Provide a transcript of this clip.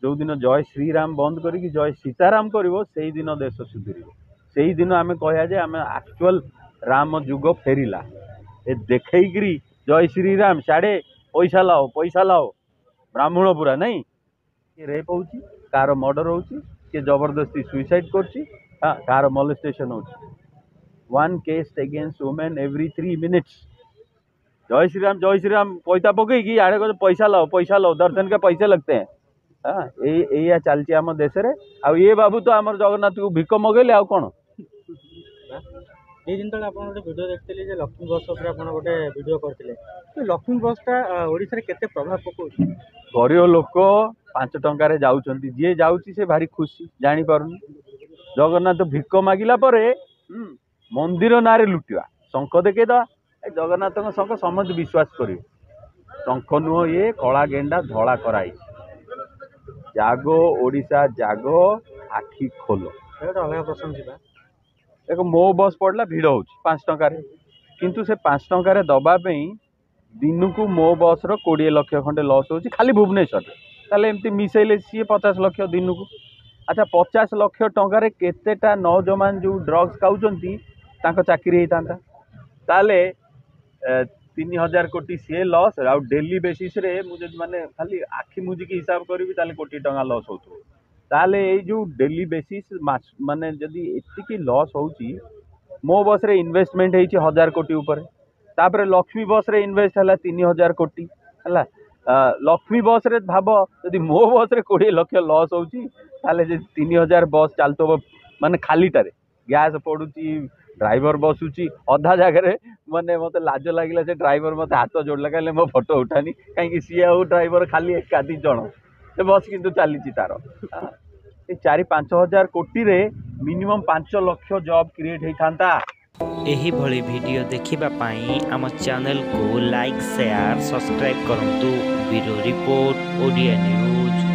जो दिन जय श्रीराम बंद करी जय सीताराम करिवो सेही दिन देश सुधरिवो सेही दिन आमे कहया जे आमे एक्चुअल राम जुग फेरिला ए देखैगिरी जय श्रीराम साड़े पैसा लाओ ब्राह्मण पूरा नहीं किए रेप होची कार मर्डर होची किए जबरदस्ती सुइसाइड करची हाँ कार मोलेस्टेशन होची one case against women every 3 minutes जय श्रीराम पैसा पकईकि आड़े को पैसा लाओ दर्शन के पैसे लगते हैं हाँ या चलती आम देश रे आ ये बाबू तो आम जगन्नाथ को भिक मगेले आउ कौन ये दिन तक आपन गोटे वीडियो देखते जे लक्ष्मी बस ऊपर आपन गोटे वीडियो करथिले तो लक्ष्मी बसटा ओडिसा रे केते प्रभाव पकोछि गरीब लोक 5 टंका रे जाउछंती जे जाउछि से भारी खुशी जानी पारुनी जगन्नाथ भिक मागिला परे मंदिर नारे लुटिवा शंख देखे दा जगन्नाथ शंख समस्त विश्वास करिवे शंख नुह ये कला गेंडा धड़ा कराई जागो ओडिशा जागो आखि खोलो अलग प्रसंग जीवा एक मो बस पड़ला भिड़ हो 5 टंका किंतु से 5 टंका दबा दिन को मो बस रो 20 लाख खंडे लॉस हो खाली भुवनेश्वर ताले एमती मिसेले सी 50 लाख दिन को अच्छा 50 लाख टंका केतेटा नौजवान जो ड्रग्स खाऊंती चाकरी होता ताले 3000 कोटी सी लॉस आ डेली बेसिस रे मुझे माने खाली आखि मुझिकी हिसाब करी ताले कोटी टंका लॉस हो ताले जो डेली बेसिस माने जदि एतिकी लॉस होची मो बस रे इन्वेस्टमेंट होती 1000 कोटी ऊपर तापर लक्ष्मी बस रे इन्वेस्ट है 3000 कोटी है लक्ष्मी बस रे भाव जदि मो बस रे 20 लाख लॉस होची ताले 3000 बस चलतो माने खालीटारे गैस पड़ुची ड्राइवर बसुची अधा जगह माने मत लाज लगे से ड्राइवर मत हाथ जोड़ला कहले मो फोटो उठानी कहीं सी ड्राइवर खाली एकाधी जन से बस किंतु चली तार 4-5 हजार कोटी रे मिनिमम 5 लाख जॉब क्रिएट होता एही भली वीडियो देखिबा पाई आम चैनल को लाइक शेयर सब्सक्राइब करंतु ब्यूरो रिपोर्ट ओडिया न्यूज।